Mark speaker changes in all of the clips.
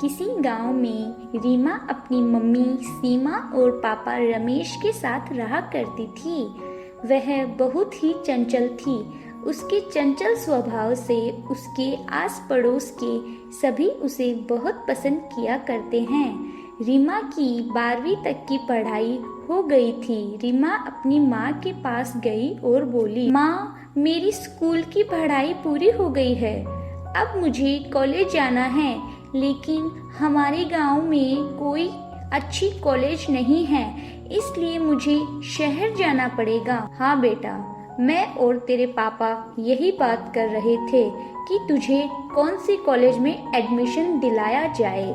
Speaker 1: किसी गांव में रीमा अपनी मम्मी सीमा और पापा रमेश के साथ रहा करती थी। वह बहुत ही चंचल थी। उसके चंचल स्वभाव से उसके आस पड़ोस के सभी उसे बहुत पसंद किया करते हैं। रीमा की 12वीं तक की पढ़ाई हो गई थी। रीमा अपनी माँ के पास गई और बोली, माँ, मेरी स्कूल की पढ़ाई पूरी हो गई है। अब मुझे कॉलेज जाना है, लेकिन हमारे गांव में कोई अच्छी कॉलेज नहीं है, इसलिए मुझे शहर जाना पड़ेगा। हाँ बेटा, मैं और तेरे पापा यही बात कर रहे थे कि तुझे कौन सी कॉलेज में एडमिशन दिलाया जाए।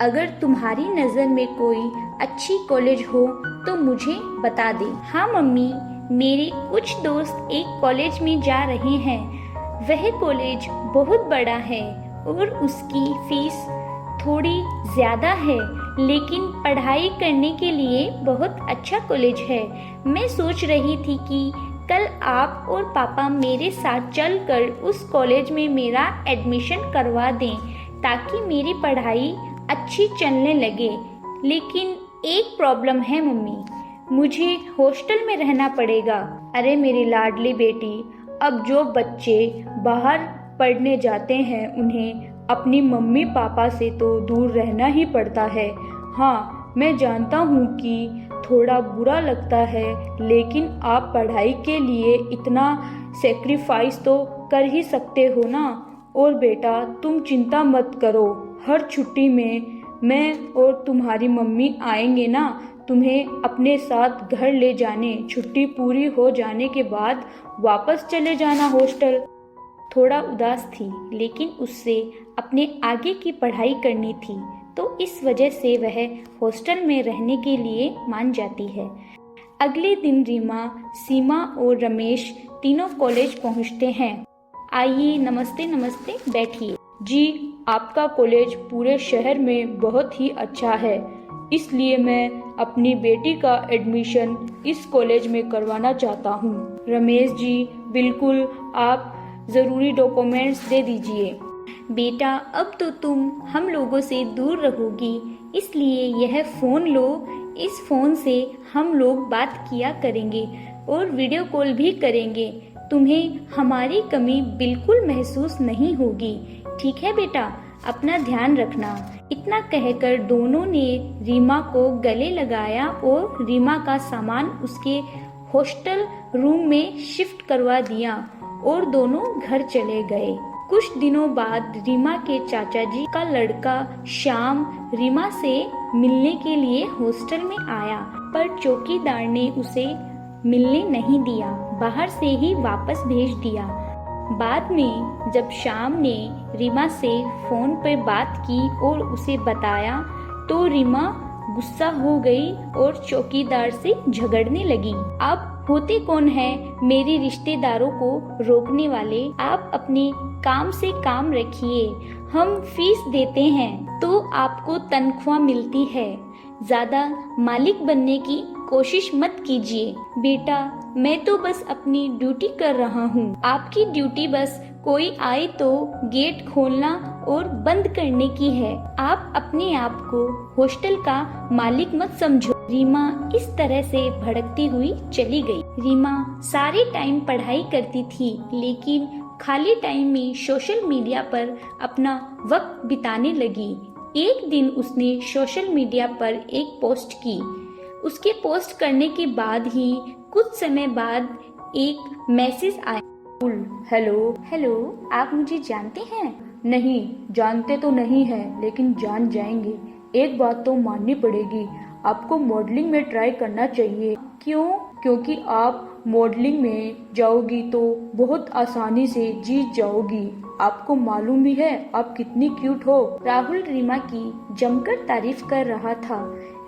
Speaker 1: अगर तुम्हारी नज़र में कोई अच्छी कॉलेज हो तो मुझे बता दे। हाँ मम्मी, मेरे कुछ दोस्त एक कॉलेज में जा रहे हैं। वह कॉलेज बहुत बड़ा है और उसकी फीस थोड़ी ज़्यादा है, लेकिन पढ़ाई करने के लिए बहुत अच्छा कॉलेज है। मैं सोच रही थी कि कल आप और पापा मेरे साथ चलकर उस कॉलेज में मेरा एडमिशन करवा दें, ताकि मेरी पढ़ाई अच्छी चलने लगे। लेकिन एक प्रॉब्लम है मम्मी, मुझे हॉस्टल में रहना पड़ेगा। अरे मेरी लाडली बेटी, अब जो बच्चे बाहर पढ़ने जाते हैं उन्हें अपनी मम्मी पापा से तो दूर रहना ही पड़ता है। हाँ, मैं जानता हूँ कि थोड़ा बुरा लगता है, लेकिन आप पढ़ाई के लिए इतना सेक्रीफाइस तो कर ही सकते हो ना। और बेटा, तुम चिंता मत करो, हर छुट्टी में मैं और तुम्हारी मम्मी आएंगे ना तुम्हें अपने साथ घर ले जाने। छुट्टी पूरी हो जाने के बाद वापस चले जाना हॉस्टल। थोड़ा उदास थी, लेकिन उससे अपने आगे की पढ़ाई करनी थी, तो इस वजह से वह हॉस्टल में रहने के लिए मान जाती है। अगले दिन रीमा, सीमा और रमेश तीनों कॉलेज पहुंचते हैं। आइए, नमस्ते नमस्ते, बैठिए। जी, आपका कॉलेज पूरे शहर में बहुत ही अच्छा है, इसलिए मैं अपनी बेटी का एडमिशन इस कॉलेज में करवाना चाहता हूँ। रमेश जी, बिल्कुल, आप ज़रूरी डॉक्यूमेंट्स दे दीजिए। बेटा, अब तो तुम हम लोगों से दूर रहोगी, इसलिए यह फ़ोन लो। इस फ़ोन से हम लोग बात किया करेंगे और वीडियो कॉल भी करेंगे। तुम्हें हमारी कमी बिल्कुल महसूस नहीं होगी। ठीक है बेटा, अपना ध्यान रखना। इतना कहकर दोनों ने रीमा को गले लगाया और रीमा का सामान उसके हॉस्टल रूम में शिफ्ट करवा दिया और दोनों घर चले गए। कुछ दिनों बाद रीमा के चाचा जी का लड़का श्याम रीमा से मिलने के लिए हॉस्टल में आया, पर चौकीदार ने उसे मिलने नहीं दिया, बाहर से ही वापस भेज दिया। बाद में जब श्याम ने रीमा से फोन पर बात की और उसे बताया, तो रीमा गुस्सा हो गई और चौकीदार से झगड़ने लगी। आप होते कौन है मेरे रिश्तेदारों को रोकने वाले? आप अपने काम से काम रखिए। हम फीस देते हैं तो आपको तनख्वाह मिलती है। ज्यादा मालिक बनने की कोशिश मत कीजिए। बेटा, मैं तो बस अपनी ड्यूटी कर रहा हूँ। आपकी ड्यूटी बस कोई आए तो गेट खोलना और बंद करने की है। आप अपने आप को हॉस्टल का मालिक मत समझो। रीमा इस तरह से भड़कती हुई चली गई। रीमा सारे टाइम पढ़ाई करती थी, लेकिन खाली टाइम में सोशल मीडिया पर अपना वक्त बिताने लगी। एक दिन उसने सोशल मीडिया पर एक पोस्ट की। उसके पोस्ट करने के बाद ही कुछ समय बाद एक मैसेज आया। हेलो, आप मुझे जानते हैं?
Speaker 2: नहीं, जानते तो नहीं हैं, लेकिन जान जाएंगे। एक बात तो माननी पड़ेगी, आपको मॉडलिंग में ट्राई करना चाहिए।
Speaker 1: क्यों?
Speaker 2: क्योंकि आप मॉडलिंग में जाओगी तो बहुत आसानी से जीत जाओगी। आपको मालूम भी है आप कितनी क्यूट हो।
Speaker 1: राहुल रीमा की जमकर तारीफ कर रहा था।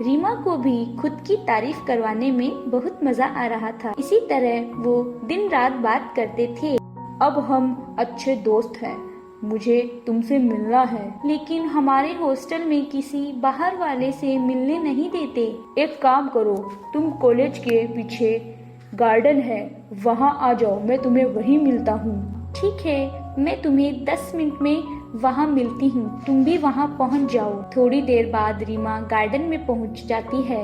Speaker 1: रीमा को भी खुद की तारीफ करवाने में बहुत मजा आ रहा था। इसी तरह वो दिन रात बात करते थे।
Speaker 2: अब हम अच्छे दोस्त हैं, मुझे तुमसे मिलना है।
Speaker 1: लेकिन हमारे हॉस्टल में किसी बाहर वाले से मिलने नहीं देते।
Speaker 2: एक काम करो, तुम कॉलेज के पीछे गार्डन है, वहाँ आ जाओ, मैं तुम्हें वहीं मिलता हूँ।
Speaker 1: ठीक है, मैं तुम्हें 10 मिनट में वहाँ मिलती हूँ, तुम भी वहाँ पहुँच जाओ। थोड़ी देर बाद रीमा गार्डन में पहुँच जाती है।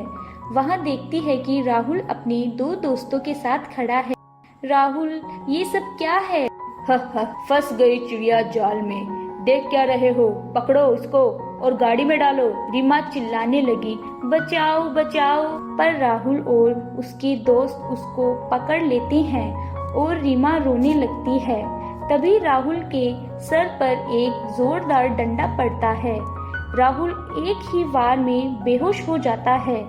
Speaker 1: वहाँ देखती है कि राहुल अपने दो दोस्तों के साथ खड़ा है। राहुल, ये सब क्या है?
Speaker 2: फंस गई चिड़िया जाल में, देख क्या रहे हो, पकड़ो इसको और गाड़ी में डालो।
Speaker 1: रीमा चिल्लाने लगी, बचाओ बचाओ। पर राहुल और उसके दोस्त उसको पकड़ लेते हैं और रीमा रोने लगती है। तभी राहुल के सर पर एक जोरदार डंडा पड़ता है। राहुल एक ही बार में बेहोश हो जाता है।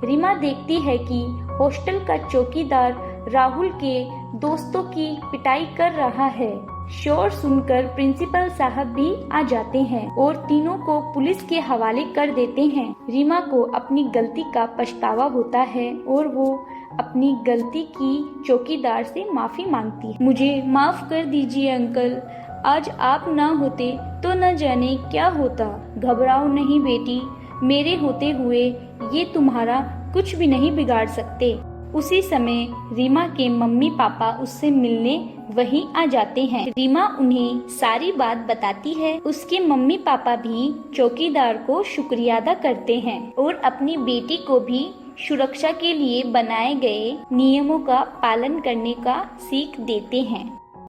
Speaker 1: रीमा देखती है कि हॉस्टल का चौकीदार राहुल के दोस्तों की पिटाई कर रहा है। शोर सुनकर प्रिंसिपल साहब भी आ जाते हैं और तीनों को पुलिस के हवाले कर देते हैं। रीमा को अपनी गलती का पछतावा होता है और वो अपनी गलती की चौकीदार से माफी मांगती है। मुझे माफ कर दीजिए अंकल, आज आप ना होते तो न जाने क्या होता। घबराओ नहीं बेटी, मेरे होते हुए ये तुम्हारा कुछ भी नहीं बिगाड़ सकते। उसी समय रीमा के मम्मी पापा उससे मिलने वहीं आ जाते हैं। रीमा उन्हें सारी बात बताती है। उसके मम्मी पापा भी चौकीदार को शुक्रिया अदा करते हैं और अपनी बेटी को भी सुरक्षा के लिए बनाए गए नियमों का पालन करने का सीख देते हैं।